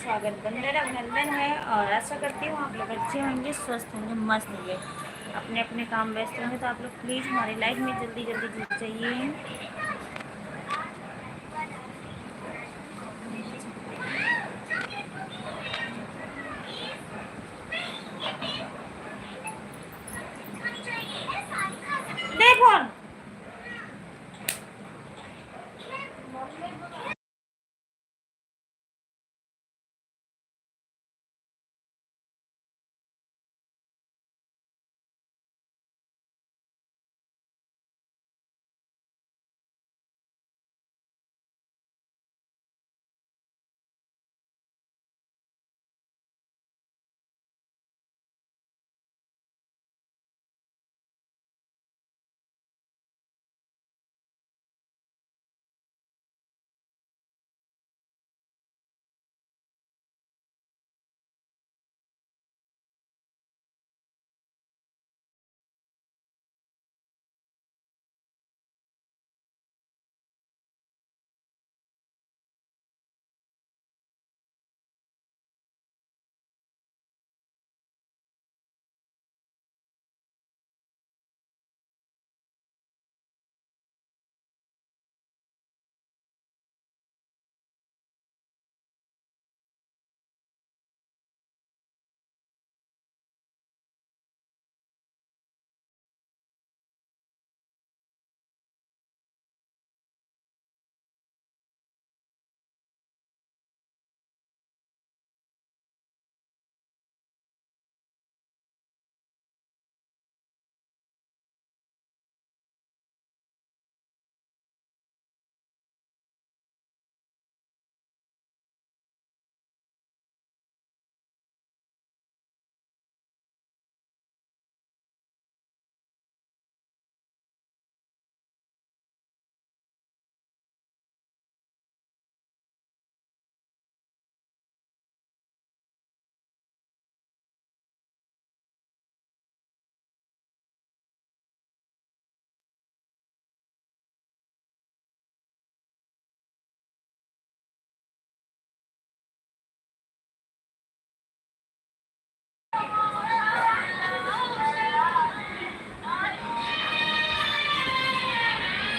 स्वागत। बंधन अभिनंदन है और आशा करती हूँ आप लोग अच्छे होंगे, स्वस्थ होंगे, मस्त होंगे, अपने अपने काम व्यस्त होंगे। तो आप लोग प्लीज़ हमारी लाइफ में जल्दी जल्दी जुड़ जाइए। देखो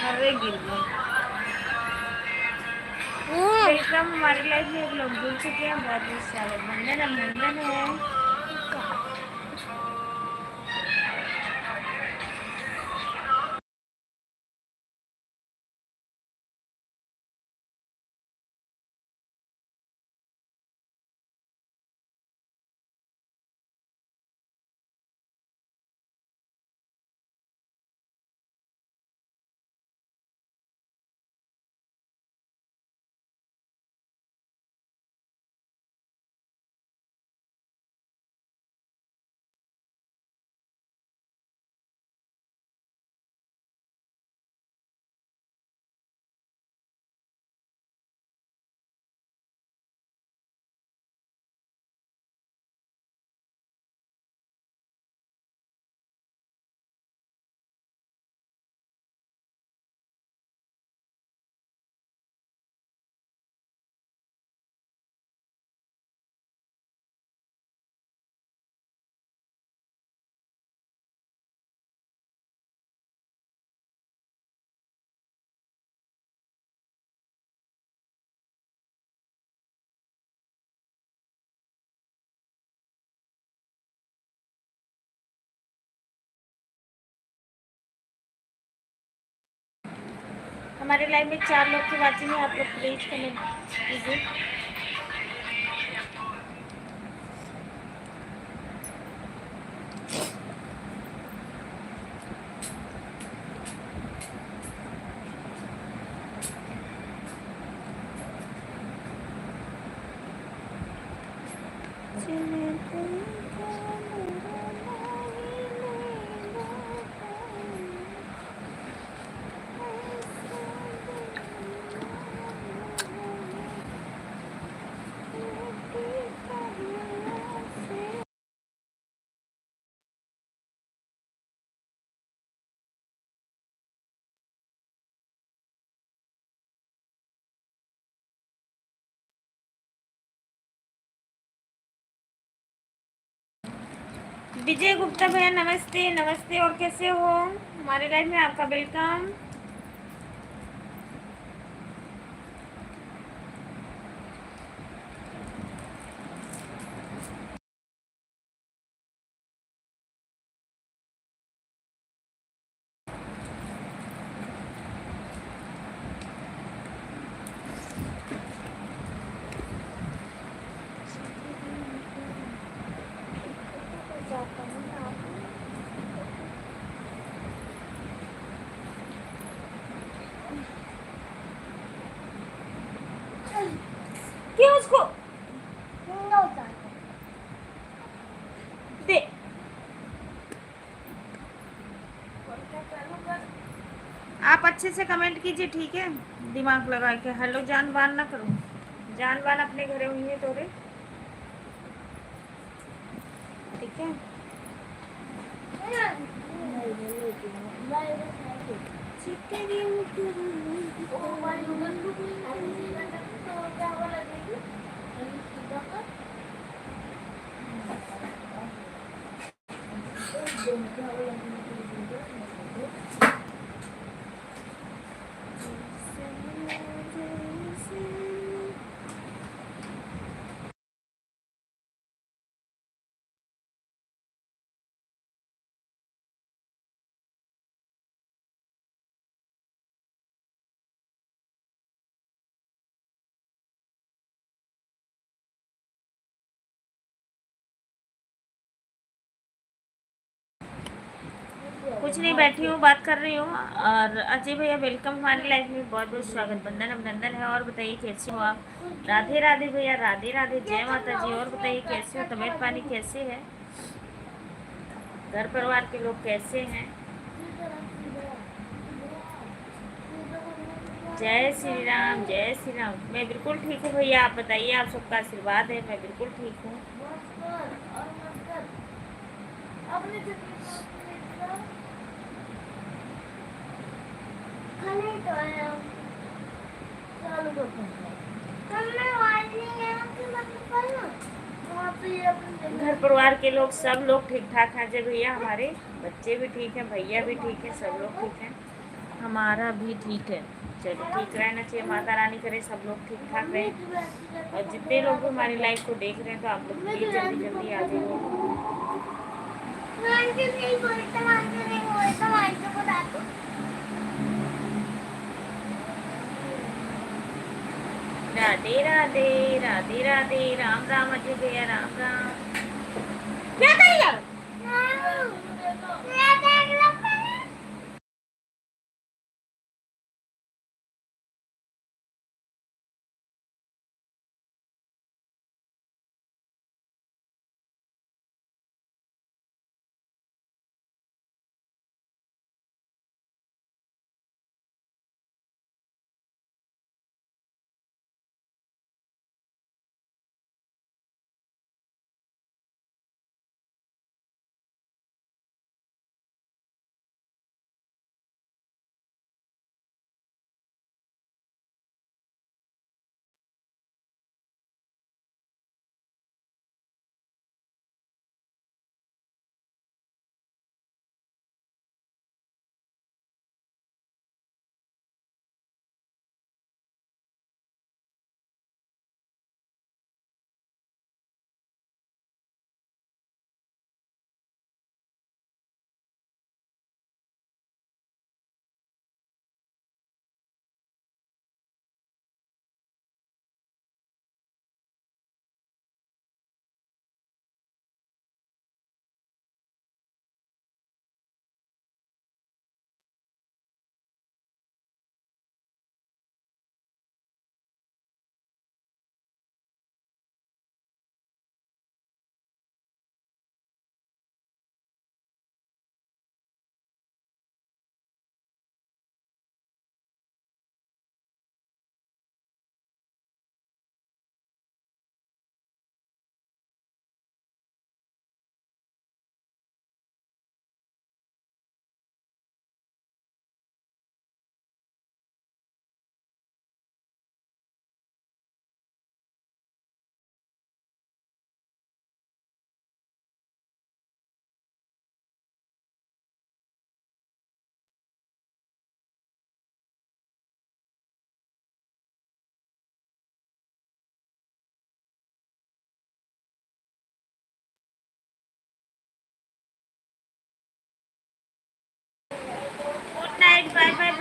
अरे गिर गए। एकदम हमारी लाइफ में एक लोग जुड़ चुके हैं, बहुत सारे। बंधन अभिनंदन है। हमारे लाइफ में 4 लोग की बातें हैं, आप लोग प्लीज कमेंट कीजिए। विजय गुप्ता भैया नमस्ते नमस्ते, और कैसे हो? हमारे लाइफ में आपका वेलकम। क्यों उसको दे? आप अच्छे से कमेंट कीजिए, ठीक है? दिमाग लगा के हेलो जान बान ना करो। जान बान अपने घरे हुई है तोरे, ठीक है? कुछ नहीं, बैठी हूँ बात कर रही हूँ। और अजय भैया वेलकम हमारी लाइफ में, बहुत बहुत स्वागत, बंधन अभिनंदन है। और बताइए कैसे हो आप? राधे राधे भैया, राधे राधे, जय माता जी। और बताइए कैसे हो? तबीयत पानी कैसे है? घर परिवार के लोग कैसे हैं? जय श्री राम, जय श्री राम। मैं बिल्कुल ठीक हूँ भैया, आप बताइए, आप सबका आशीर्वाद है, मैं बिल्कुल ठीक हूँ। घर परिवार के लोग सब लोग ठीक ठाक हैं जय भैया, हमारे बच्चे भी ठीक हैं, भैया भी ठीक है, सब लोग ठीक हैं, हमारा भी ठीक है। चलो ठीक रहना चाहिए, माता रानी करे सब लोग ठीक ठाक रहें। और जितने लोग भी हमारी लाइफ को देख रहे हैं तो आप लोग प्लीज जल्दी जल्दी आ जाइए। राधे राधे, राधे राधे, राम राम अजय भैया, राम राम। क्या करेगा?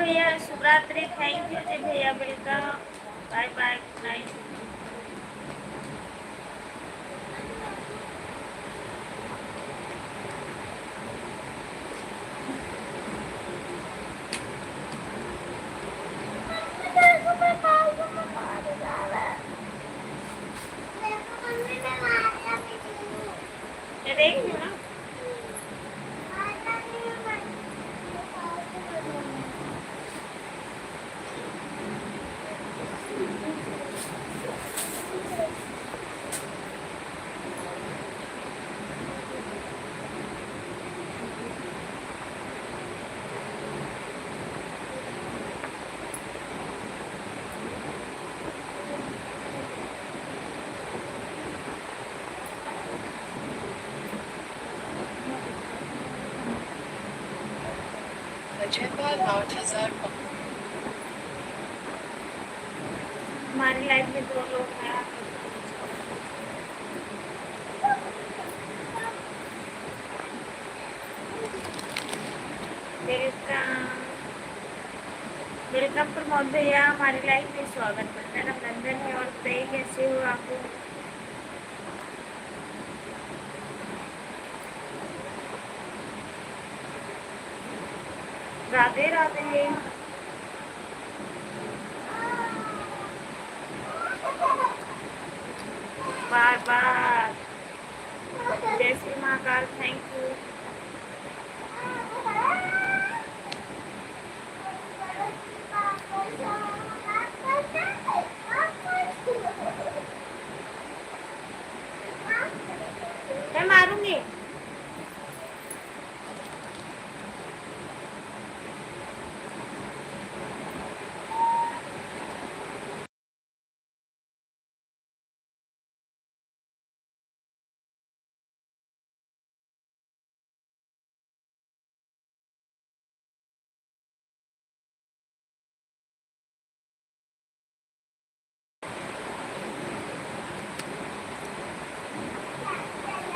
भैया, शुभ रात्रि। थैंक यू अजय भैया, welcome. Bye bye, good night. ये देख रही हो ना। हमारी लाइफ में 2 लोग हैं। वेलकम प्रमोद भैया, हमारी लाइफ में स्वागत। बंधन अभिनंदन है। और बताइए कैसे हो आप? राधे राधे। बार बार जय श्री महाकाल। Thank you. मैं मारूंगी।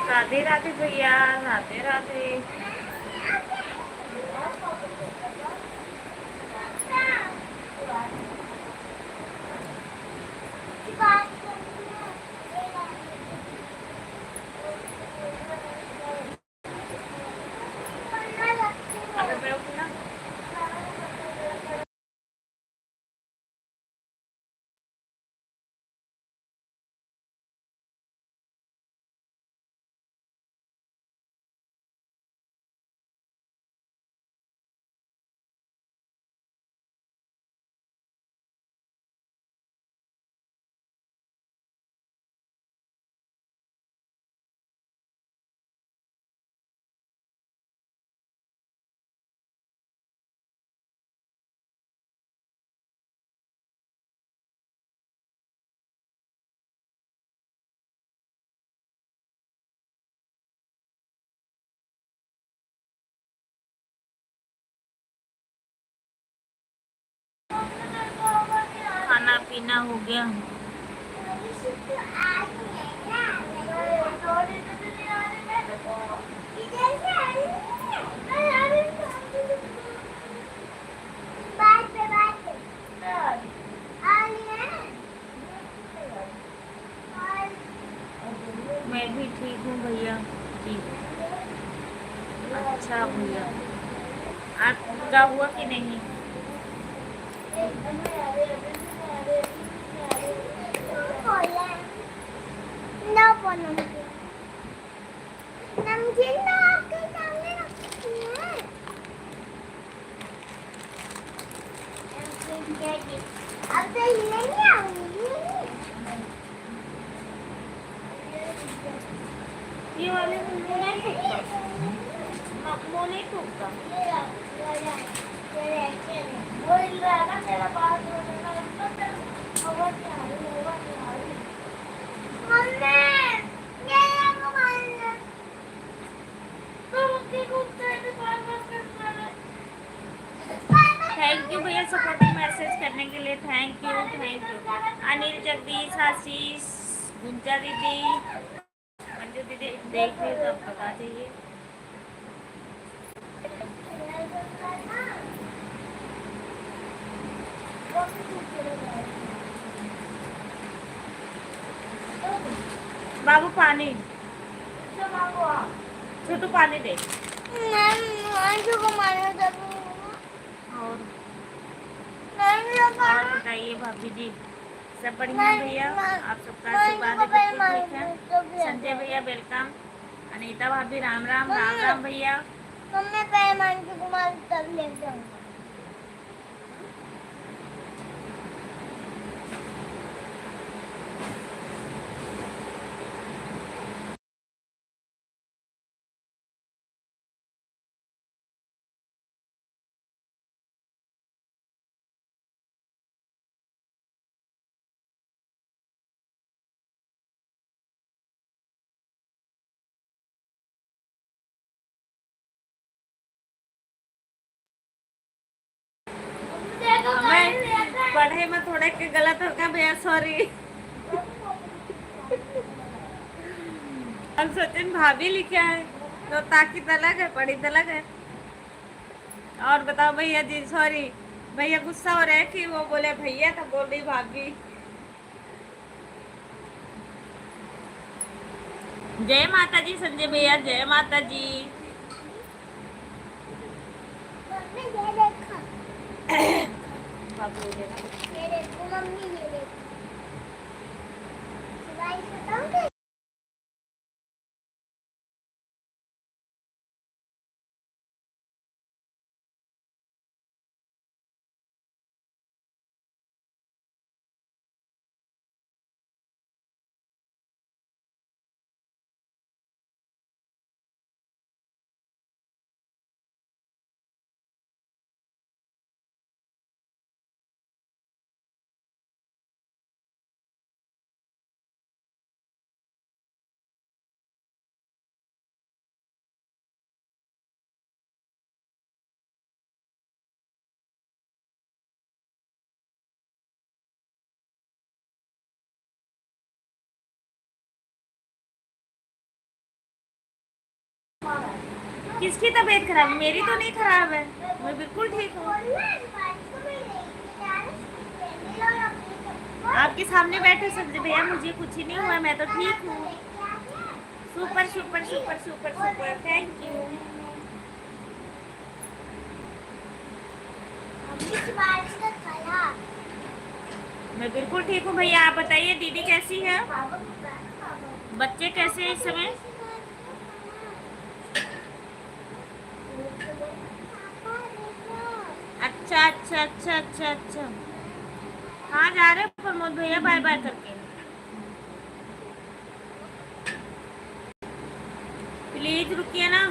राधे राधे भैया, राधे राधे। खाना पीना हो गया। मैं भी ठीक हूँ भैया जी। अच्छा भैया, आपका हुआ कि नहीं? ये वाले मुँह नहीं टूटता, मुँह नहीं टूटता। थैंक यू भैया सपोर्टिव मैसेज करने के लिए। Thank you, thank you. Anil, Jagdish, Ashish, Gunja दीदी, मंजू दीदी देख रही तो आप बता दीजिए। बाबू पानी छोटू पानी दे। और बताइए भाभी जी, सब बढ़िया भैया? आप सबका आशीर्वाद है, बिल्कुल ठीक है। संजय भैया वेलकम। अनीता भाभी राम राम। राम राम भैया। हमें पढ़े में थोड़ा के गलत हो गया भैया, सॉरी। हम सचिन भाभी लिखा है तो ताकि तलक है, पढ़ी तलक है। और बताओ भैया जी, सॉरी भैया गुस्सा हो रहे हैं कि वो बोले भैया तो बोल रही भाभी। जय माता जी संजय भैया, जय माता जी। बाबू ये देखो मम्मी, ये देखो किसकी तबीयत खराब? मेरी तो नहीं खराब है, मैं बिल्कुल ठीक हूँ। आपके सामने बैठे संजय भैया, मुझे कुछ ही नहीं हुआ, मैं तो ठीक हूँ। Super super super super super, thank you. मैं बिल्कुल ठीक हूँ भैया, आप बताइए दीदी कैसी है? बच्चे कैसे हैं इस समय? अच्छा अच्छा अच्छा अच्छा अच्छा, कहाँ जा रहे हो प्रमोद भैया बाय बाय करके? प्लीज रुकिए ना।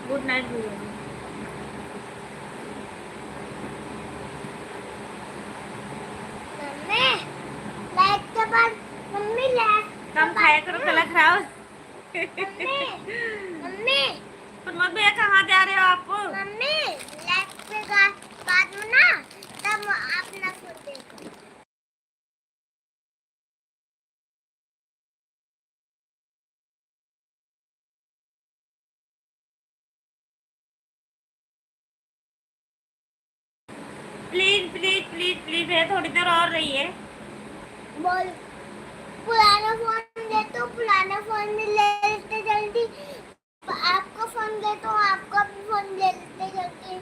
गुड नाइट भैया। कम खाया करो, गला खराब। प्रमोद भैया कहाँ जा रहे हो आप? मम्मी पे बात में ना, तब आप ना सोते। प्लीज प्लीज प्लीज प्लीज भैया, थोड़ी देर और रहिए। बोल, पुराना फोन दे तो पुराना फोन ले लेते जल्दी, आपका फोन दे तो आपका भी फोन ले लेते जल्दी।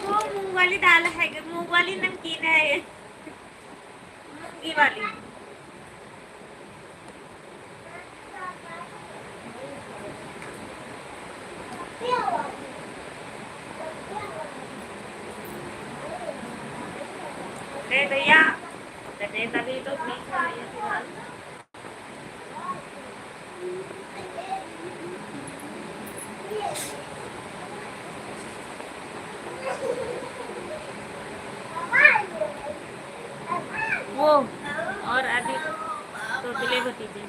वो मूंग वाली दाल है, मूंग वाली नमकीन है, मूंगी वाली। भैया तभी तो ठीक है भैया। वो और आदि तो दिले भतीजे।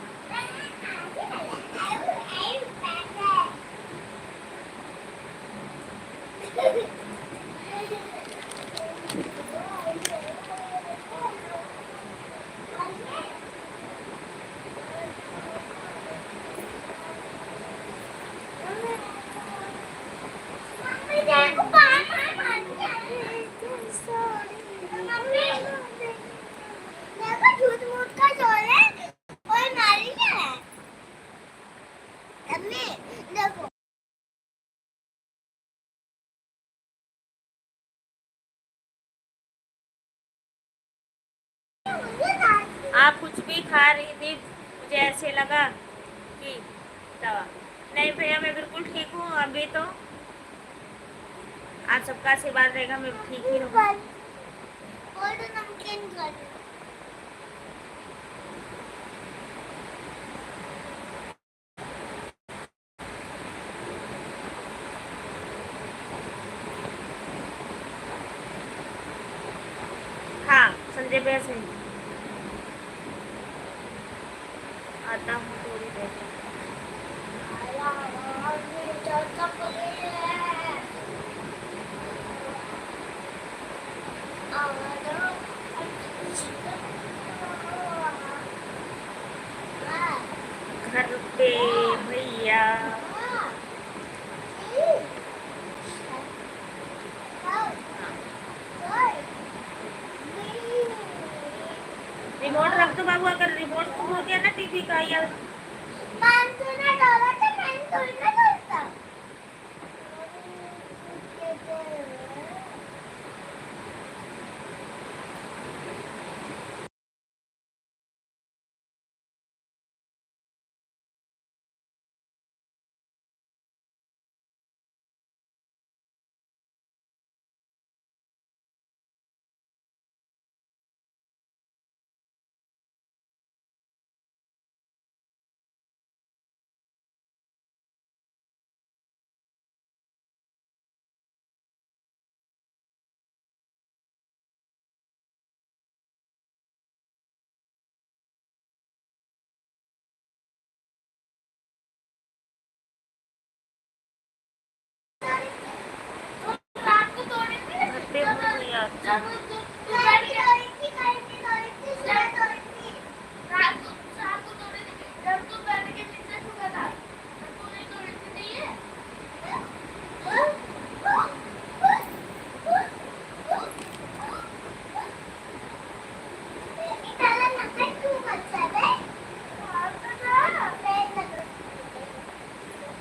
आप कुछ भी खा रही थी, मुझे ऐसे लगा कि दवा। नहीं भैया, मैं बिल्कुल ठीक हूँ अभी तो। आप सबका आशीर्वाद रहेगा, मैं ठीक ही रहूँगी। हाँ संजय भैया से आता हूँ थोड़ी देर में। घर पे भैया रिमोट रख दो बाबू, अगर रिमोट गुम हो गया ना टीवी का या घर पे हूँ भैया।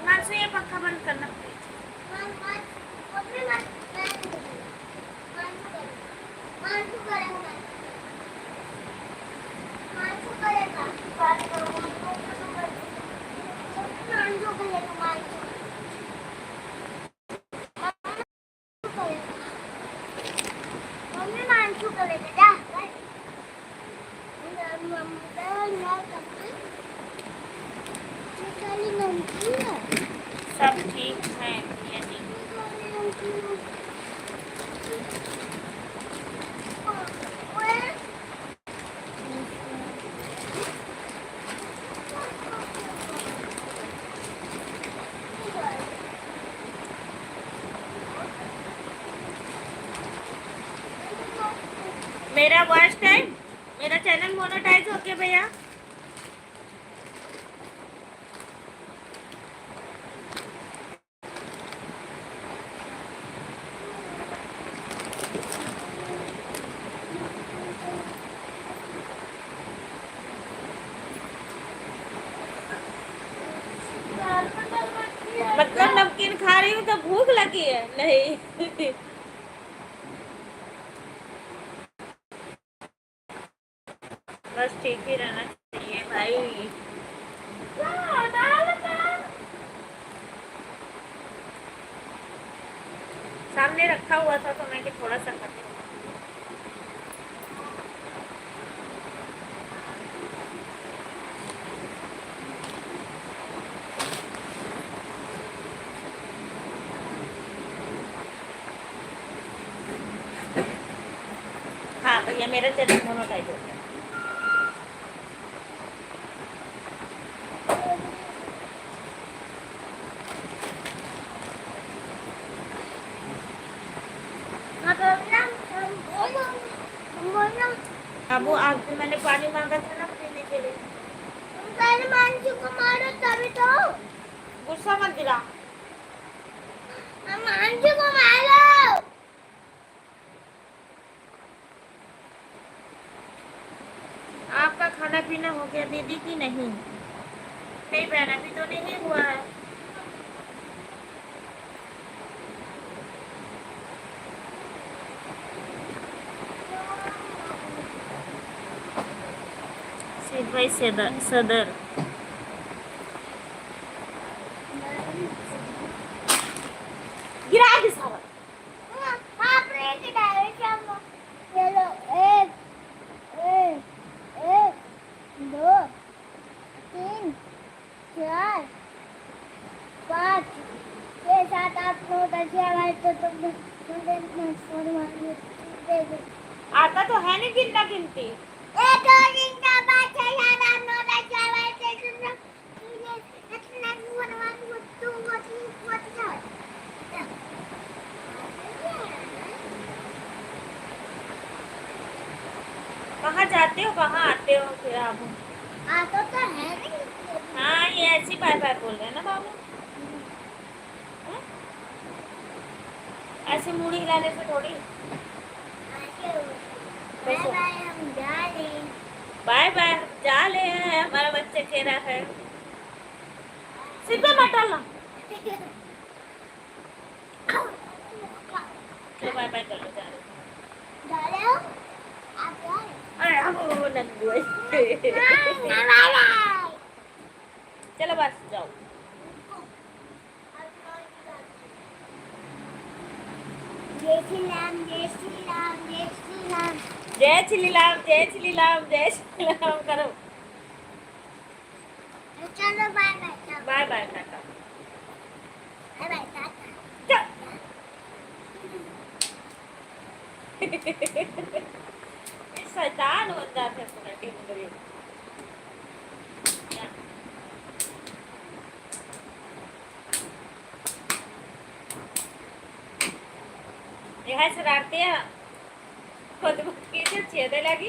मानसू ये पंखा बंद करना प्लीज। सब ठीक है भैया जी। मेरा वॉच टाइम, मेरा चैनल मोनेटाइज हो गया भैया। मतलब नमकीन खा रही हूँ तो भूख लगी है? नहीं बस ठीक ही रहना चाहिए भाई। सामने रखा हुआ था तो मैं कि थोड़ा सा खाती हूँ। हाँ भैया, मेरा चैनल मोनेटाइज हो गया। अब वो आप मैंने पानी मांगा था ना पीने के लिए। पहले मांझू को मारो तभी तो। गुस्सा मत दिला। मांझू को मारो। आपका खाना पीना हो गया दीदी की नहीं? नहीं बहन, अभी तो नहीं हुआ है। भाई सदर। गिरा दे सारा। एक एक एक दो तीन चार पाँच छः सात आठ नौ दस ग्यारह तो आता तो है नहीं गिनना गिनती। एक दो तीन चार पाँच छः सात आठ नौ दस ग्यारह कहाँ जाते हो कहाँ आते हो फिर आप? आता तो है नहीं। हाँ ये ऐसी बार बार बोल रहे हैं ना बाबू। हाँ? ऐसे मुड़ी हिलाने से थोड़ी। बाय बाय हम जा रहे हैं। बाय बाय जा ले हैं, हमारा बच्चे कह रहा है सीधे मत डालना। तो बाय बाय कर लो जा रहे हो। जा रहे हो? आप जा रहे हो? अरे वो नंदू है। बाय। चलो बस जाओ। जय श्री राम जय श्री राम जय श्री राम। जय श्री राम जय श्री राम जय श्री राम करो। चलो bye bye. Bye bye tata. Bye bye tata. शैतान बन जाते हैं पूरा टीम करिए। यह शरारते हैं खुद की छेदे लगी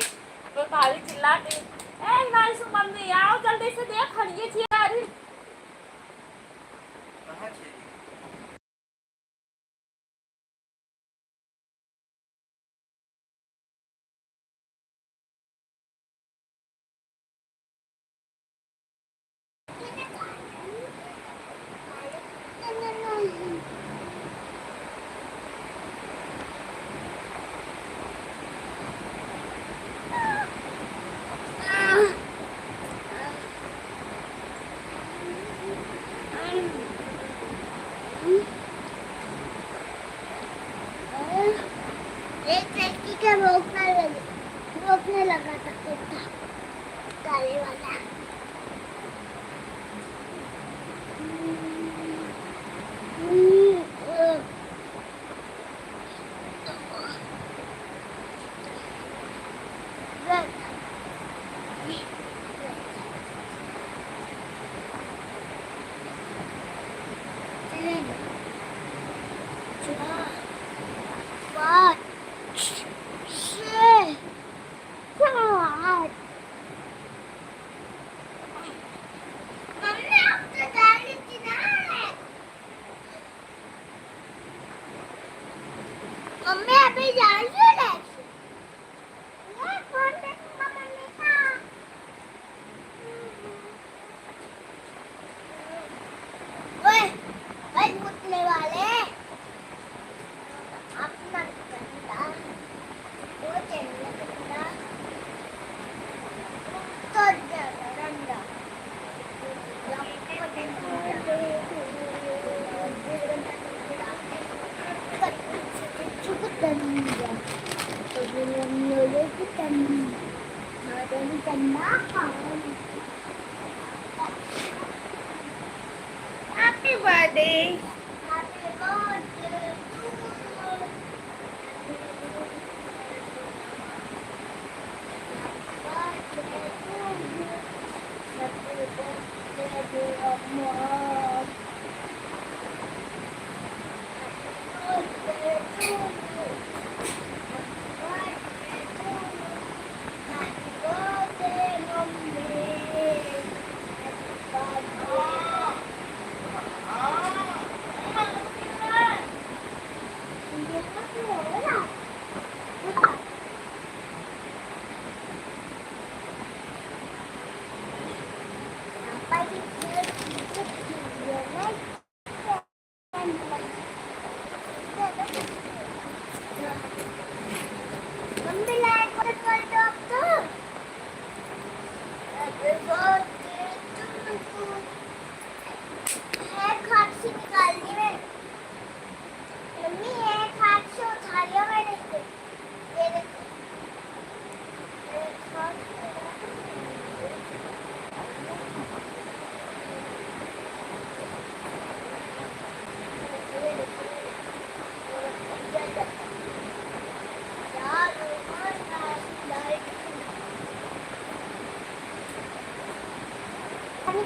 तो भाभी चिल्लाती ए गाइस मम्मी आओ जल्दी से देख खड़िए छी यार। एक लड़की का रोकने लगा था कुत्ता काले वाला। मम्मी अभी जा रही है मुतले वाले अपना गंदा वो चलिए गंदा तो गंदा हैप्पी बर्थडे।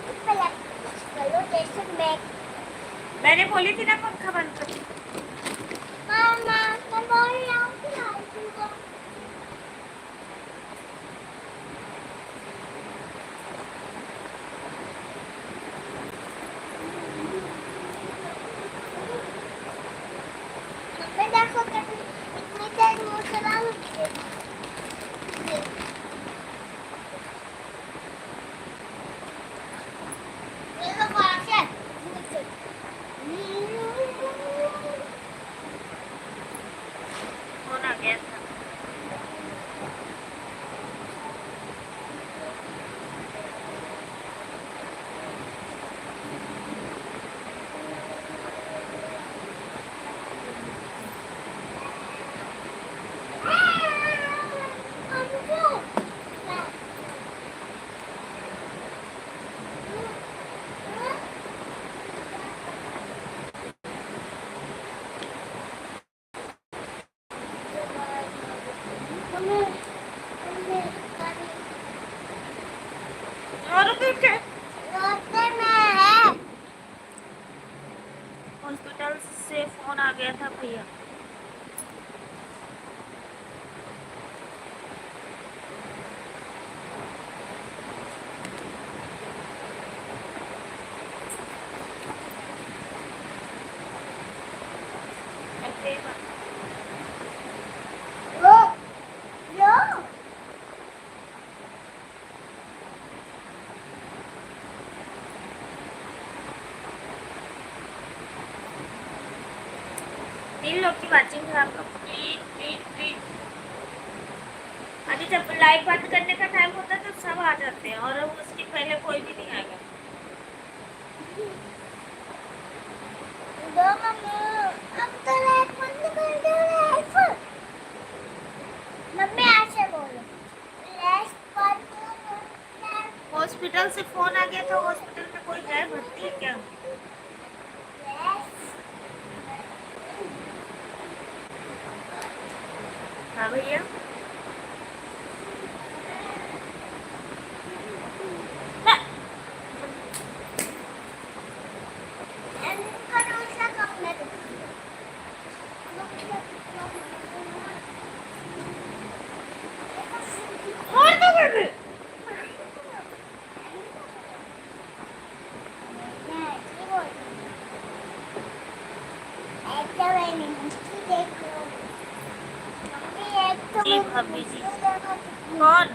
चलो टेस्ट बैग मैंने बोली थी ना पंखा बंद कर। मामा मैं बोल रहा हूँ कि आइसक्रीम को मैं देखो कितनी इतनी तेज मुंह चला देखो पास फोन आ गया था। और देखे हॉस्पिटल से फोन आ गया था भैया। तीन लोग की वाचिंग है आपका। प्लीज अभी जब लाइव बंद करने का टाइम होता है तो सब आ जाते हैं और उसके पहले कोई भी नहीं आएगा। अब तो लाइट बंद कर दो लाइट मम्मी ऐसे बोलो लाइट बंद कर हॉस्पिटल से फोन आ गया तो हॉस्पिटल में कोई है भर्ती है क्या? हाँ भैया और तो कर दे। जी भाभी जी। कौन?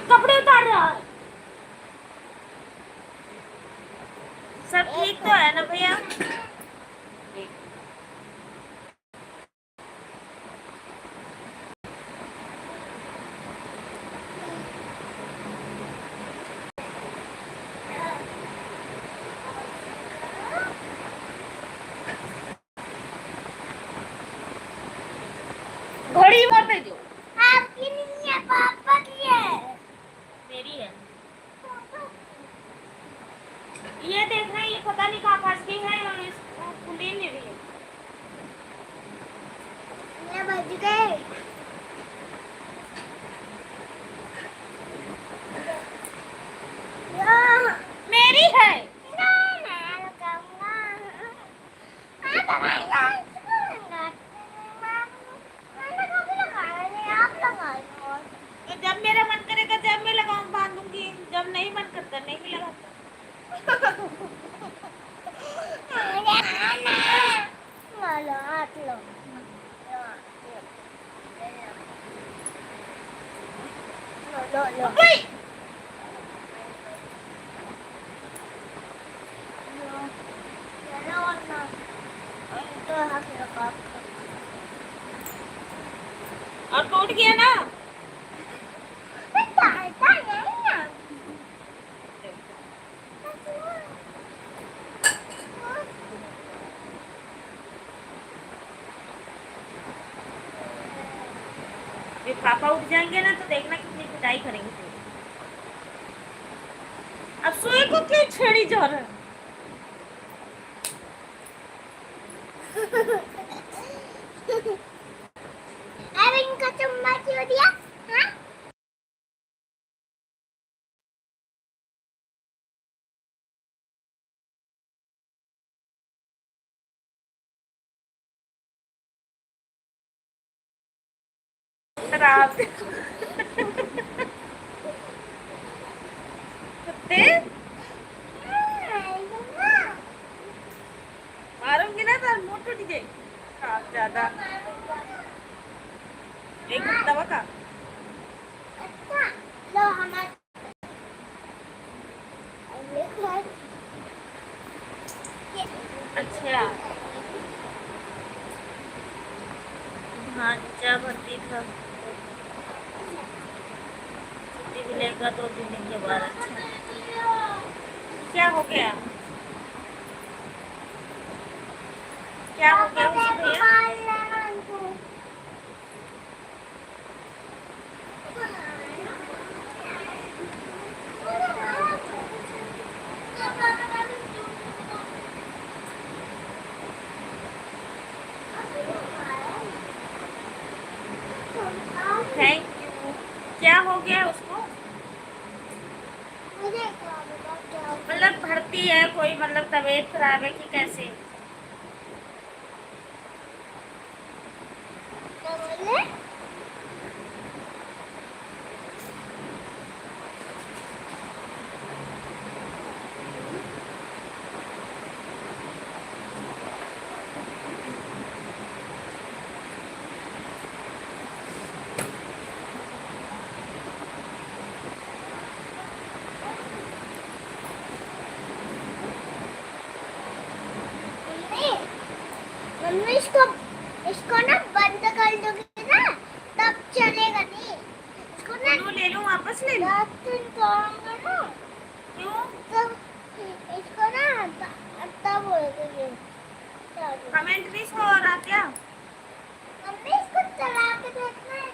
कपड़े उतार रहा है। सब ठीक तो है ना भैया? घड़ी मत दे दो। आपकी नहीं है पापा की है मेरी है। ये देखना ये पता नहीं कहाँ फंस गई है और इसको खुल ही नहीं रही है। ये बज गए मेरी है। तो जब मेरा मन करेगा जब मैं लगाऊं बांधूंगी, जब नहीं मन करता नहीं लगाता। भाई और टूट गया ना। ये पापा उठ जाएंगे ना तो देखना कितनी पिटाई करेंगे। अब सोए को क्यों छेड़ी जा रहा है? अब इनका चम्मच हो दिया रात कुत्ते मारूंगी ना तो मुंह टूट जाएगी। आप ज्यादा एक कुत्ता बका लो हमारे अच्छा भांजा भरती था छुट्टी मिलेगा 2-3 दिन के बाद। अच्छा क्या हो गया क्या हो गया उसे भैया? Thank you. क्या हो गया उसको? मतलब भरती है कोई मतलब तबीयत खराब है कि कैसे? मम्मी इसको ना बंद कर दोगे ना तब चलेगा नहीं। इसको ना ले लूं वापस ले लूं? ना क्यों? तब इसको ना तब बोलोगे कमेंट नहीं हो रहा क्या? मम्मी इसको चला के देखना है।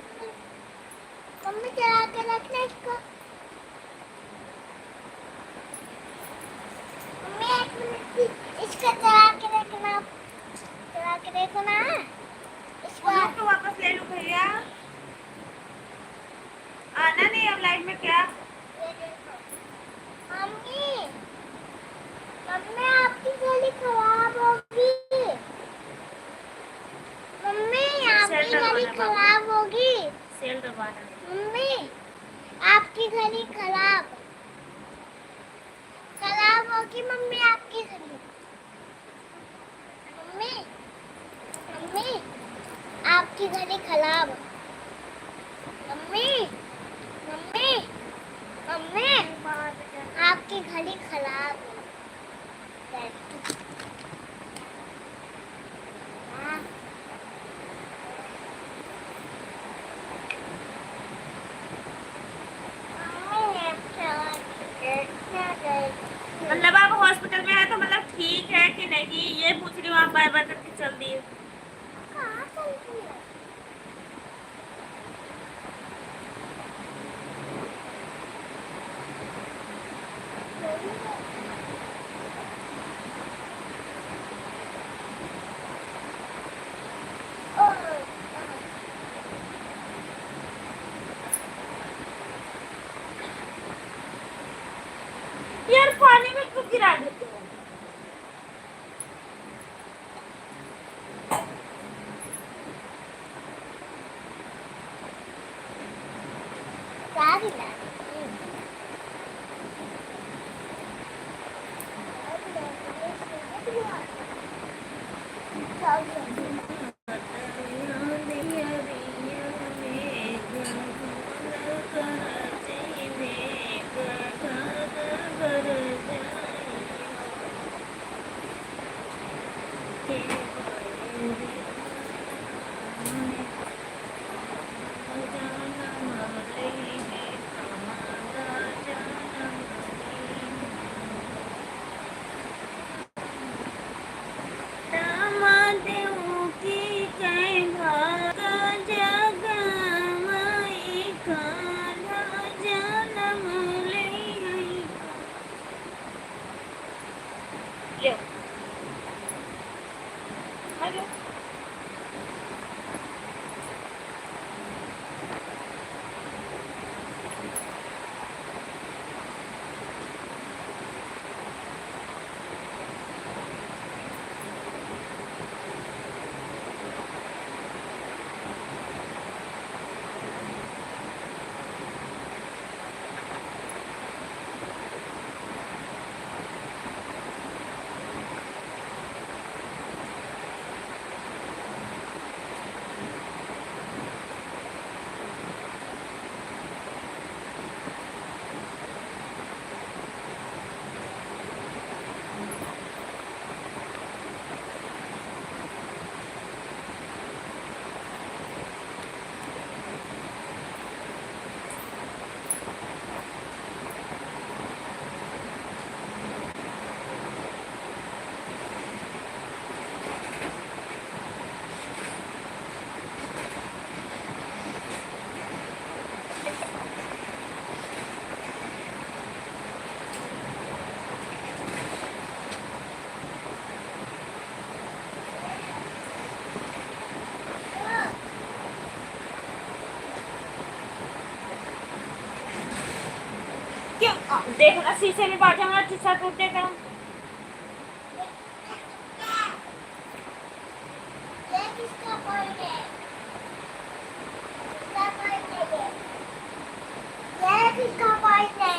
मम्मी चला के रखना इसको। मम्मी 1 मिनट इसको चला के रखना। चला के देखो ना इसको। तो वापस ले लूं भैया? आना नहीं अब लाइफ में क्या? ये देखो मम्मी मम्मी आपकी गली खराब होगी। मम्मी आपकी गली खराब होगी। सेल दबाना। मम्मी आपकी गली खराब खराब होगी। मम्मी आपकी गली। मम्मी मम्मी आपकी गली खराब। मम्मी मम्मी मम्मी आपकी घड़ी खराब है। हाँ। मतलब आप हॉस्पिटल में है तो मतलब ठीक है कि नहीं ये पूछ रही हूँ। आप बाय बाय करके चल दिए। कहाँ चलती है? यार पानी में क्यों गिरा देते हो? क्यों देखना शीशे में बाजा हमारा शीशा टूट देता हूँ। ये किसका पॉइंट है? किसका पॉइंट है ये? ये किसका पॉइंट है?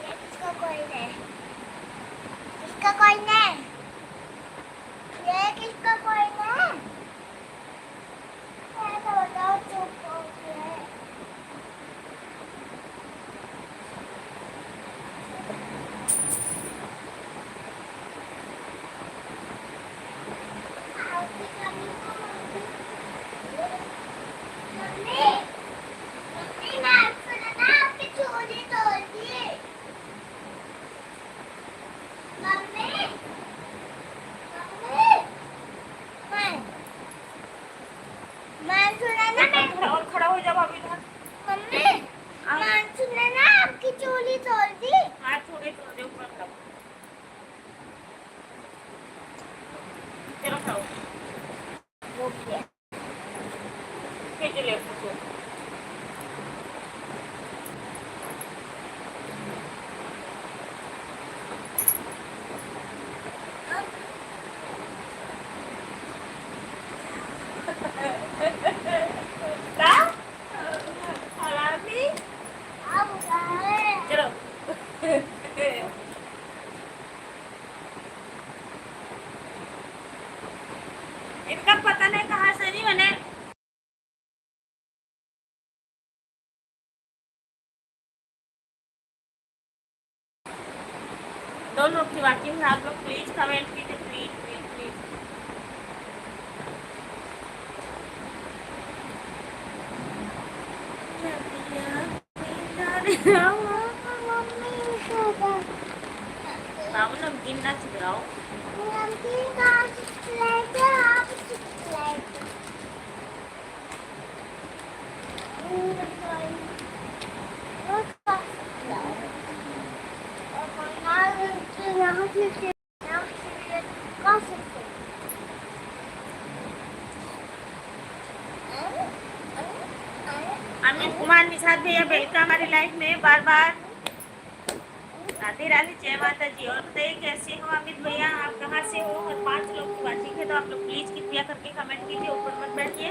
ये किसका पॉइंट है? किसका पॉइंट है? ये किसका पॉइंट है? मैं तो बताओ चुप हो गया। आपकी कमी को मम्मी मम्मी मैं सुना ना आपकी चोरी तोड़ दी। मम्मी मम्मी मैं सुना ना मैं और खड़ा हो जा भाभी इधर। मम्मी मैं सुना ना आपकी चोरी तोड़ दी। हाथ थोड़े थोड़े ऊपर खड़ा हो। चलो खड़ा हो। वो क्या? खींच ले उसको। क्या? हरामी। अब है चलो। इनका पता नहीं कहाँ से नहीं बने। दो लोग की बाकी है, आप लोग प्लीज कमेंट कीजिए, प्लीज प्लीज प्लीज। मम्मी को बाबू नमकीन ना छिपराओ। नमकीन का चॉकलेट है आप चॉकलेट अमित कुमार निषाद भैया वेलकम हमारी लाइफ में बार बार। राधे राधे, जय माता जी। और बताइए कैसे हो अमित भैया, आप कहाँ से हो? और 5 लोग की बातचीत है तो आप लोग प्लीज कृपया करके कमेंट कीजिए, ऊपर मत बैठिए।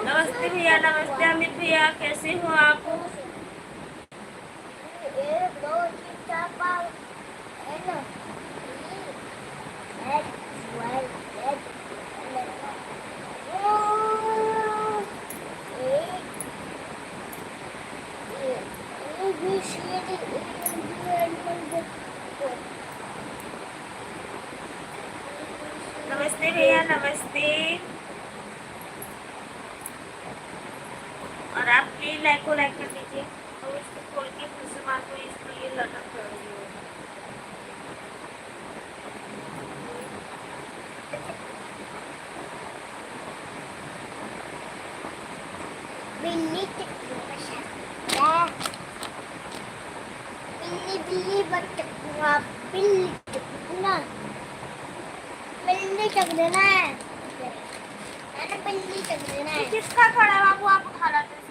नमस्ते भैया, नमस्ते अमित भैया, कैसे हो आप? नमस्ते भैया, नमस्ते। और आप प्लीज लाइक को लाइक कर दीजिए। तो इसको खोल के फिर से मार को इसको ये लटक कर रही है। बिल्ली बिल्ली बिल्ली बटकुआ बिल्ली टकना बिल्ली टक देना है मैंने बिल्ली टक देना है। किसका खड़ा है बाबू, आप उठा लाते हैं।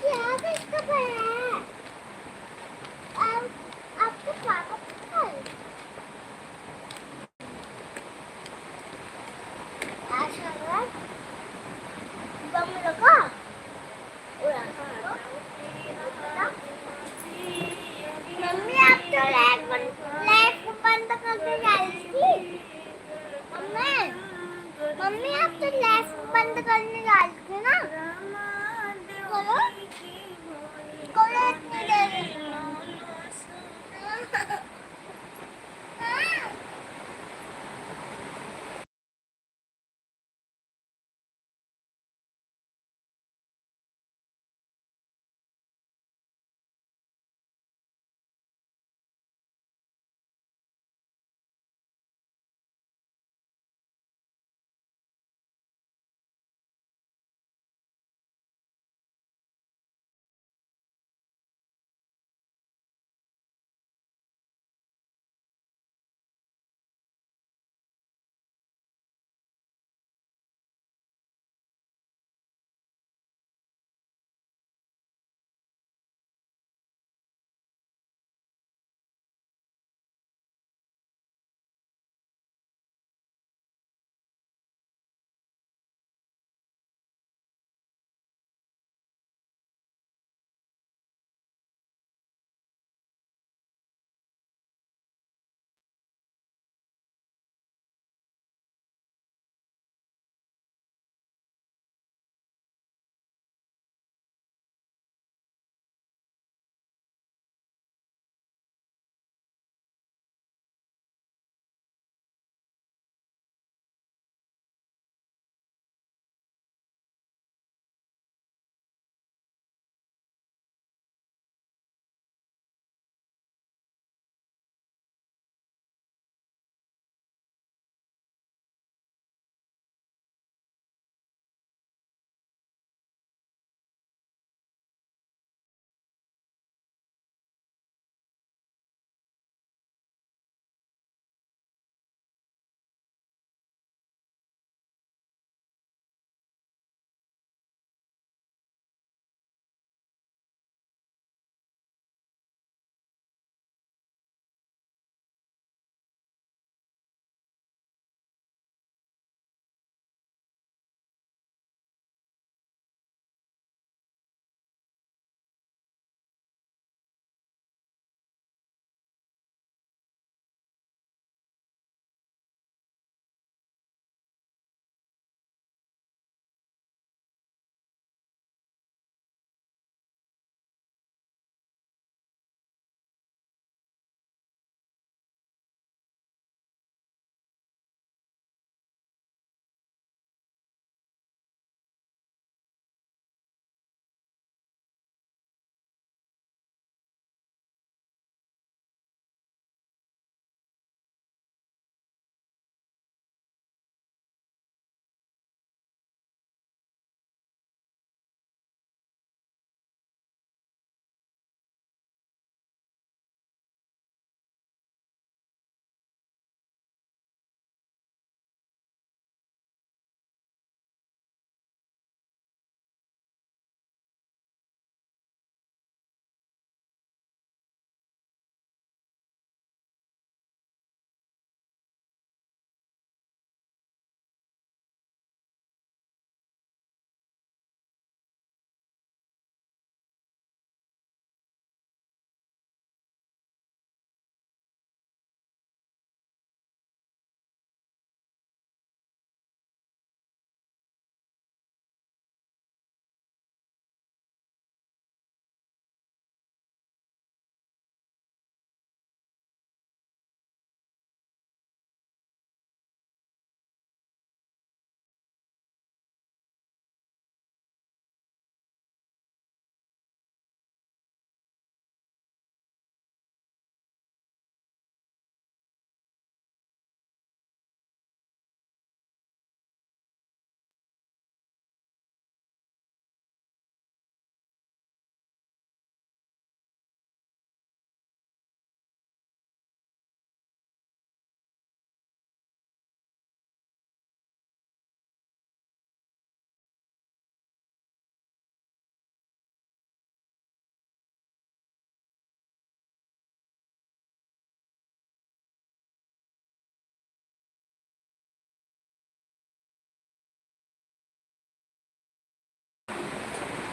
क्या किसका पड़ा है? आपको पापा पता है? आशा बम लगा उड़ा मम्मी आप तो लाइट बंद करके जाएगी थी। मम्मी मम्मी आप तो लाइट बंद करने जाएगी थी ना? करो करो इतनी देर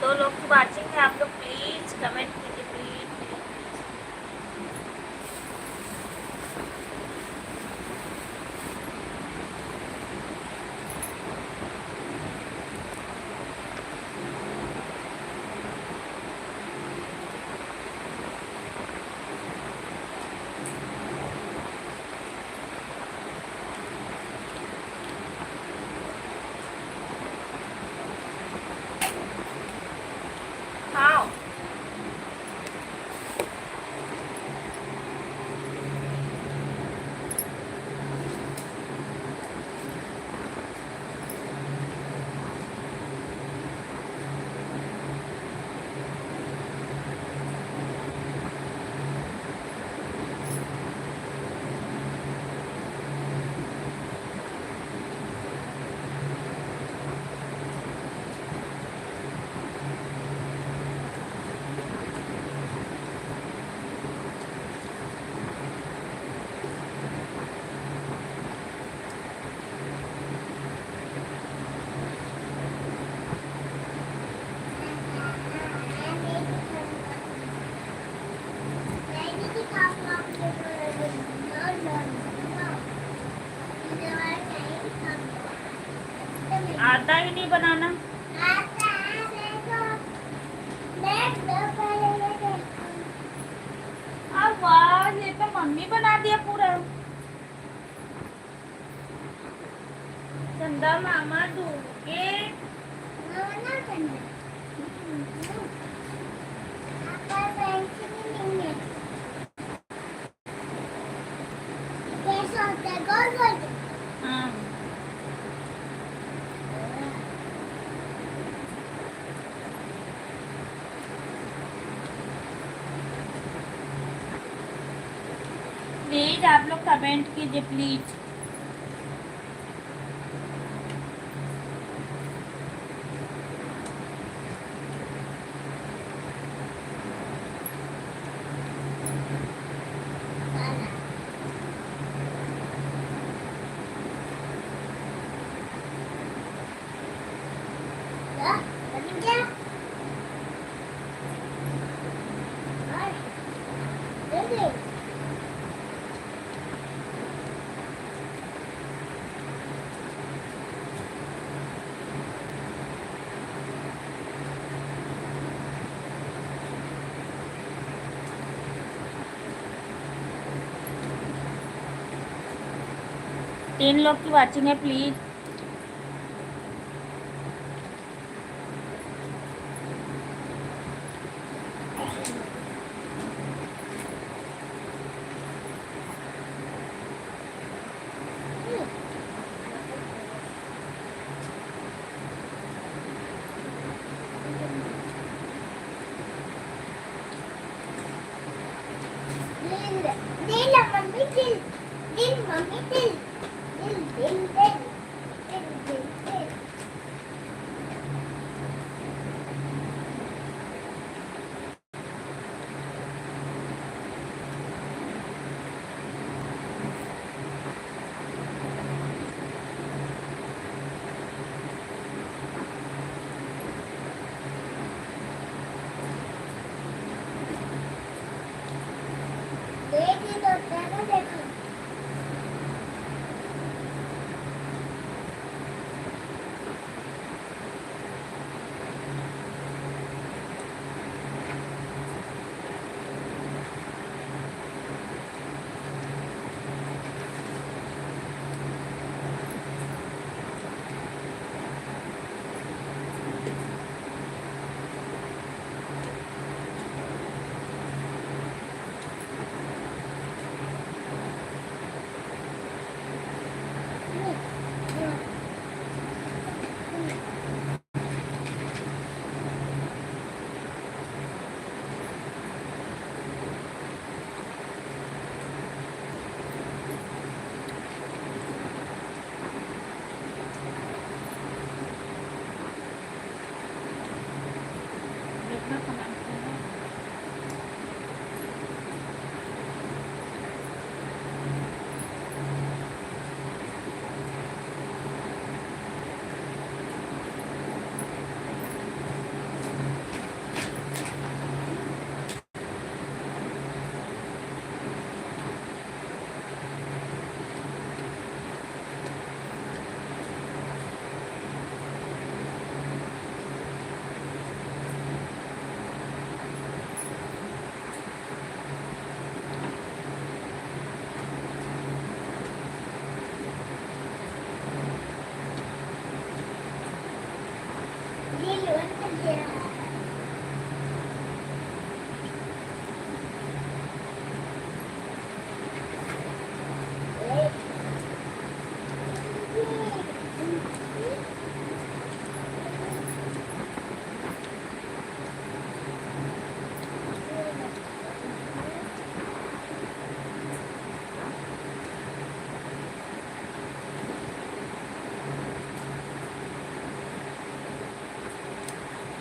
2 लोग की वाचिंग है, आप लोग प्लीज कमेंट कीजिए प्लीज। हाँ, आता ही नहीं बनाना। अब वाह, ये तो मम्मी बना दिया पूरा। चंदा मामा दूंगे। हाँ, प्लीज आप लोग कमेंट कीजिए प्लीज। तीन लोग की वाचिंग है प्लीज।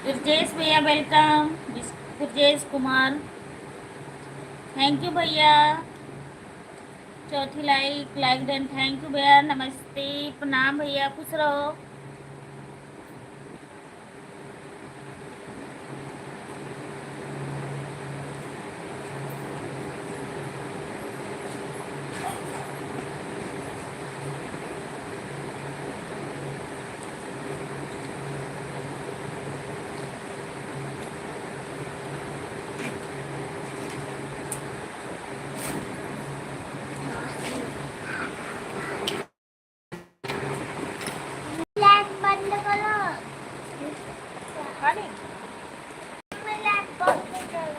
ब्रजेश भैया welcome. Brajesh Kumar thank you भैया। चौथी like like done, thank you भैया। नमस्ते प्रणाम भैया, खुश रहो। लाइट बंद करो। खाने मैं लाइट बंद करो।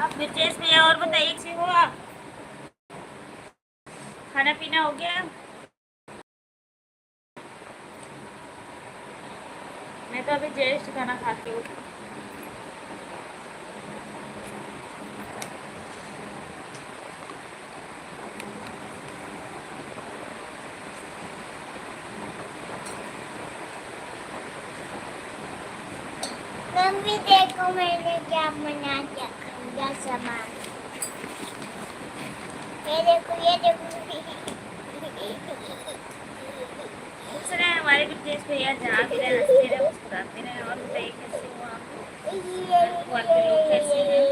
आप ब्रजेश भैया और बताइए कैसे हो आप? खाना पीना हो गया? मैं तो अभी जस्ट खाना खा के उठी। मम्मी देखो मैंने क्या बना क्या खरीदा सामान। ये देखो ये देखो। खुश रहे हमारे ब्रजेश भैया, जहाँ भी रहे हंसते रहे मुस्कुराते रहे। और बताइए कैसे हो आप? घर परिवार के लोग कैसे हैं?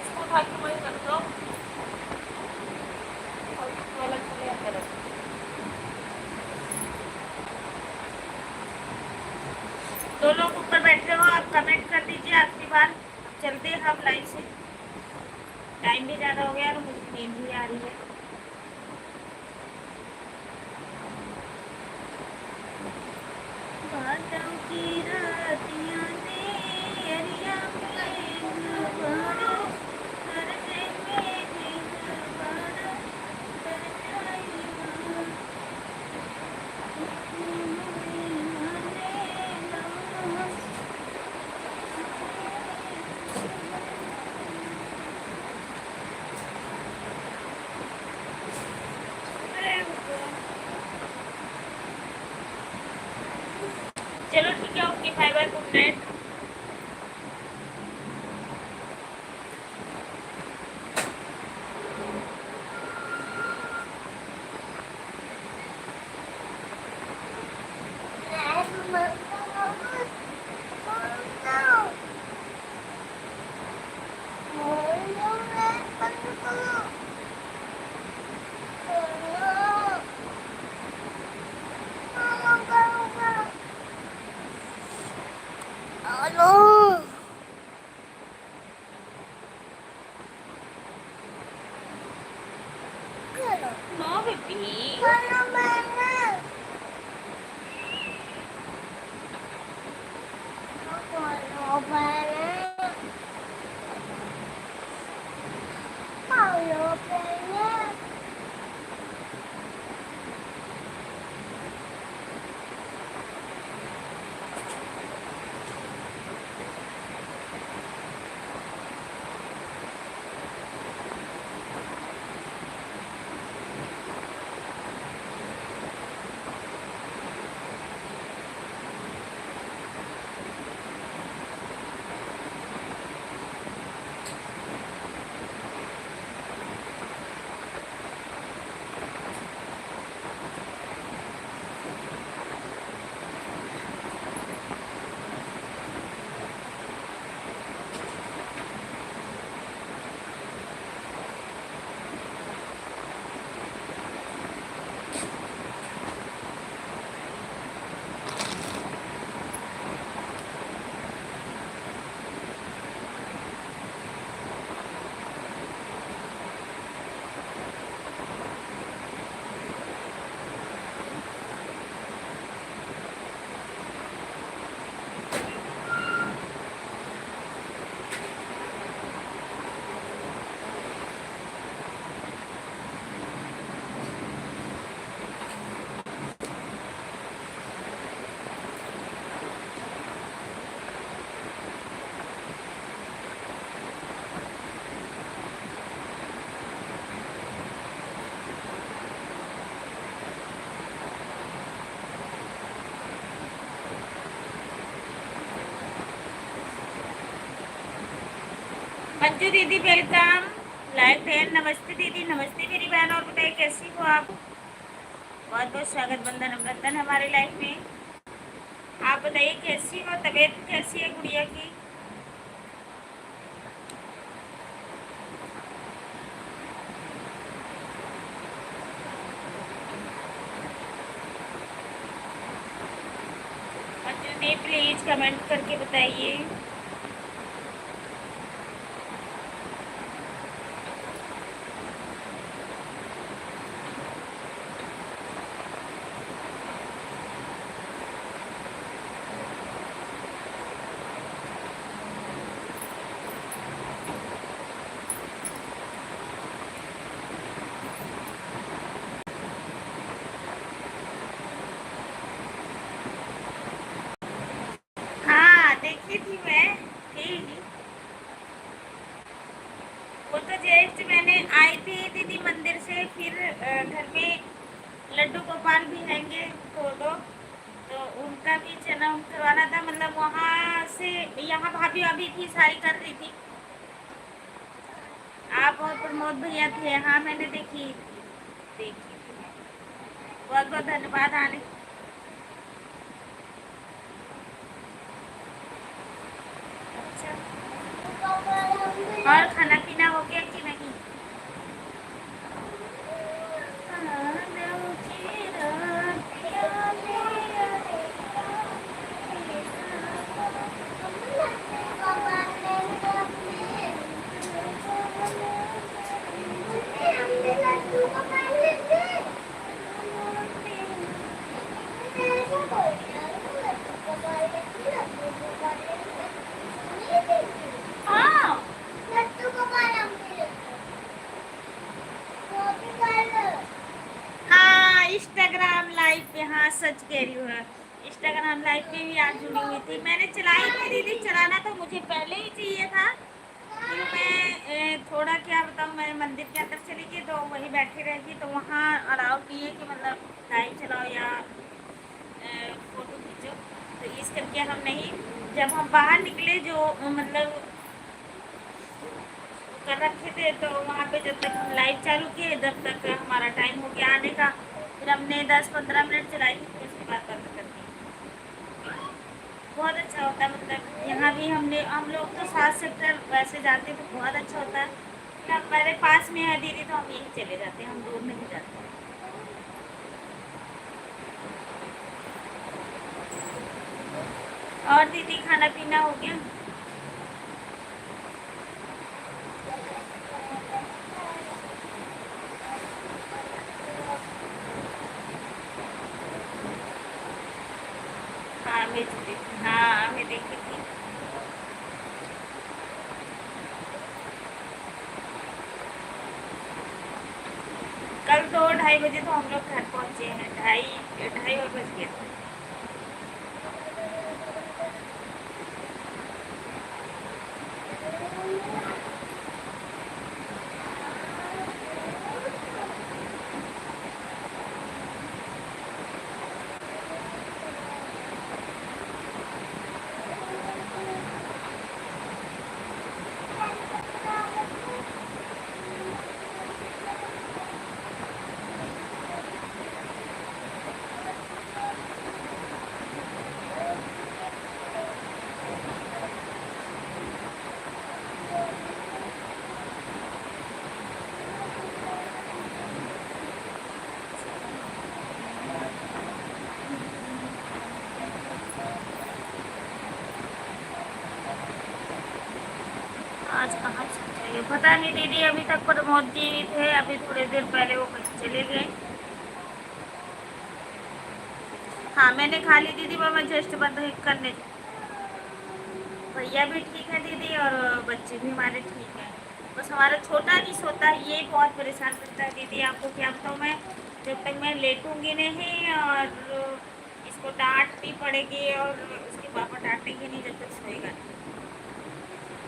इसको खा के वही रख दो और इसको अलग से ले अंदर रख दो। दो लोग ऊपर बैठे हो, आप कमेंट कर दीजिए आखिरी बार। अब चलते हैं हम लाइव से, टाइम भी ज़्यादा हो गया और मुझे नींद भी आ रही है। बादलों की रातियां ने अरिया में गुबारा, गरजे मेघे गुबारा, गरजाई माँ, चलो ठीक है, okay, bye bye, good night. Hello. No baby, Hello, Mama. Hello, Mama. Hello, Mama. Manju दीदी वेलकम, लाइव है। नमस्ते दीदी, नमस्ते मेरी बहन। और बताइए कैसी हो आप? बहुत बहुत स्वागत, बंधन अभिनंदन हमारे लाइफ में। आप बताइए कैसी हो, तबीयत कैसी है गुड़िया की? मंजू दी प्लीज कमेंट करके बताइए। हाँ देखी थी मैं, थी। वो तो जस्ट मैंने आई थी दीदी मंदिर से, फिर घर में लड्डू गोपाल भी हैंगे दो, तो उनका भी जन्म करवाना था। मतलब वहाँ से यहाँ भाभी अभी थी, सारी कर रही थी। आप और प्रमोद भैया थे। हाँ मैंने देखी थी। बहुत बहुत धन्यवाद आने। अच्छा, और खाना पीना हो गया कि नहीं? हाँ हाँ इंस्टाग्राम लाइव पे, हाँ सच कह रही हूँ। इंस्टाग्राम लाइव पे भी आज जुड़ी हुई थी। मैंने चलाई थी दीदी, चलाना तो मुझे पहले ही चाहिए था। फिर मैं थोड़ा क्या बताऊँ, मैं मंदिर के अंदर चली गई तो वहीं बैठी रहेगी, तो वहाँ अलाउ नहीं है कि मतलब लाइव चलाओ या फोटो खींचो। तो इस करके हम नहीं, जब हम बाहर निकले जो मतलब कर रखे थे, तो वहाँ पे जब तक हम लाइव चालू किए जब तक हमारा टाइम हो गया आने का। फिर हमने 10-15 मिनट चलाई, फिर उसके बाद बंद कर दी। बहुत अच्छा होता है, मतलब यहाँ भी हम लोग तो 7 सेक्टर वैसे जाते तो बहुत अच्छा होता है। फिर हमारे पास में है दीदी तो हम यहीं चले जाते हैं, हम दूर नहीं जाते। और दीदी खाना पीना हो गया? हाँ मैं देखी, हाँ मैं देखी थी। कल तो 2:30 बजे तो हम लोग घर पहुँचे हैं, ढाई ढाई और बज गए थे। आज कहाँ चले गए पता नहीं दीदी, अभी तक प्रमोद जी थे, अभी थोड़ी देर पहले वो कहीं चले गए। हाँ मैंने खा ली दीदी, वो मैं जस्ट बंद करने। भैया भी ठीक है दीदी, और बच्चे भी हमारे ठीक हैं। बस हमारा छोटा नहीं सोता है, ये बहुत परेशान करता है दीदी। आपको क्या बताऊँ मैं, जब तक मैं लेटूंगी नहीं और इसको डांट भी पड़ेगी और उसके पापा डांटेंगे नहीं जब तक सोएगा नहीं।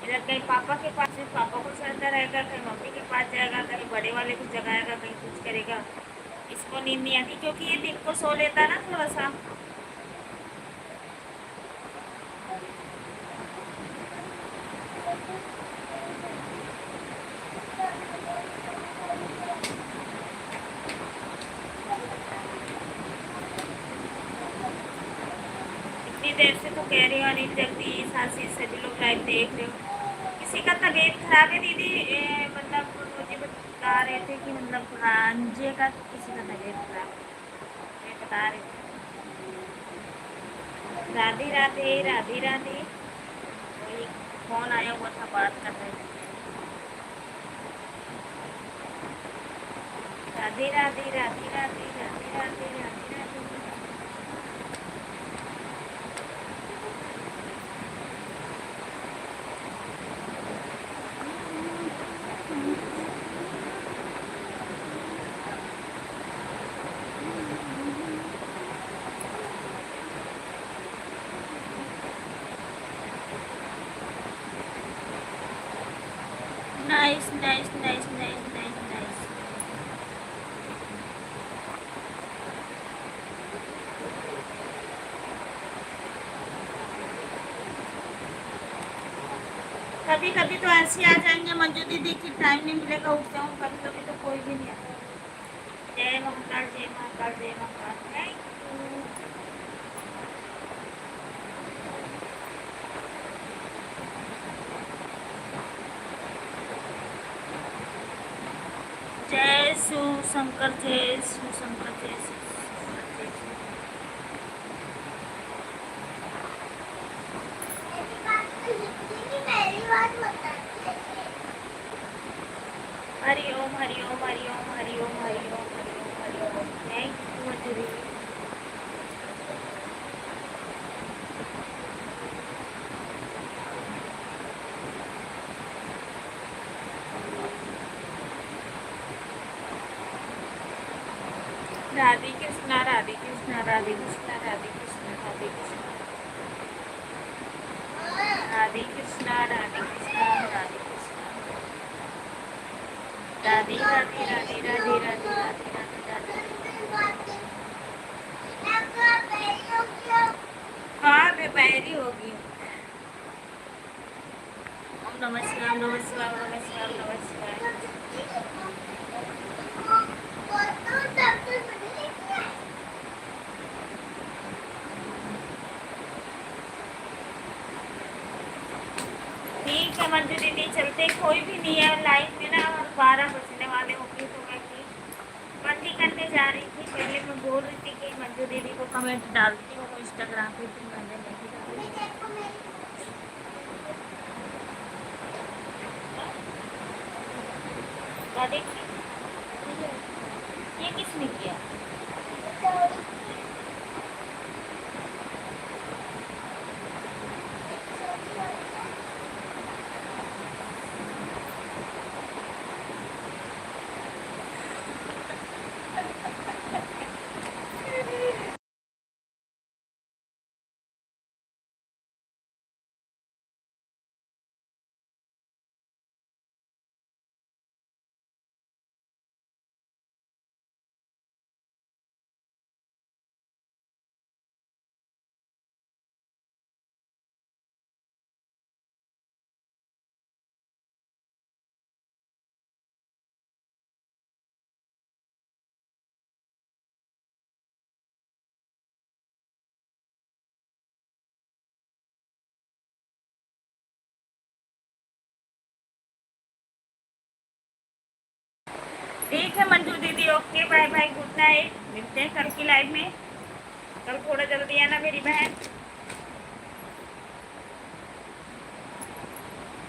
इधर कहीं पापा के पास से पापा को चलता रहेगा, कहीं मम्मी के पास जाएगा, कहीं बड़े वाले को जगाएगा, कहीं कुछ करेगा। इसको नींद नहीं आती क्योंकि ये दिन को सो लेता ना थोड़ा सा। कह रही हो अनिल जगदीश आशीष सभी लोग लाइव देख रहे हो। किसी का तबीयत खराब है दीदी, मतलब मुझे बता रहे थे कि मतलब भांजे का किसी का तबीयत खराब है, ये बता रहे थे। राधे राधे राधे राधे। वही फोन आया हुआ था, बात कर रहे थे। Radhe Radhe Radhe Radhe Radhe Radhe Radhe Radhe. Nice nice nice nice nice nice. कभी कभी तो ऐसे आ जाएंगे मंजू दीदी की टाइम नहीं मिलेगा, उठते हूँ कभी कभी तो कोई भी नहीं आता। जय महाकाल जय महाकाल जय महाकाल। Thank you. जय शिव शंकर जय शिव शंकर जय शिव शंकर जय शिव। मेरी बात तो लिखती नहीं, मेरी बात बताती है। हरि ओम हरि ओम हरि ओम हरि ओम हरि ओम हरि ओम हरि ओम। थैंक यू मंजू दीदी। राधे कृष्णा राधे कृष्णा राधे कृष्णा राधे कृष्णा राधे कृष्णा राधे कृष्णा राधे कृष्णा राधे कृष्णा। राधे राधे राधे राधे राधे राधे राधे राधे। हाँ मैं पैरी होगी। ओम नमः शिवाय ओम नमः शिवाय ओम नमः शिवाय ओम नमः शिवाय। ठीक है मंजू दीदी, चलते कोई भी नहीं है लाइव में ना, और 12 बजने वाले होंगे तो मैं कि बंद ही करने जा रही थी। पहले मैं बोल रही थी कि मंजू दीदी को कमेंट डालती हूँ इंस्टाग्राम पे, फिर मैंने नहीं डाली। क्या देखी? ये किसने किया? ठीक है मंजू दीदी, okay bye bye good night. मिलते हैं कल की लाइव में। कल थोड़ा जल्दी आना मेरी बहन।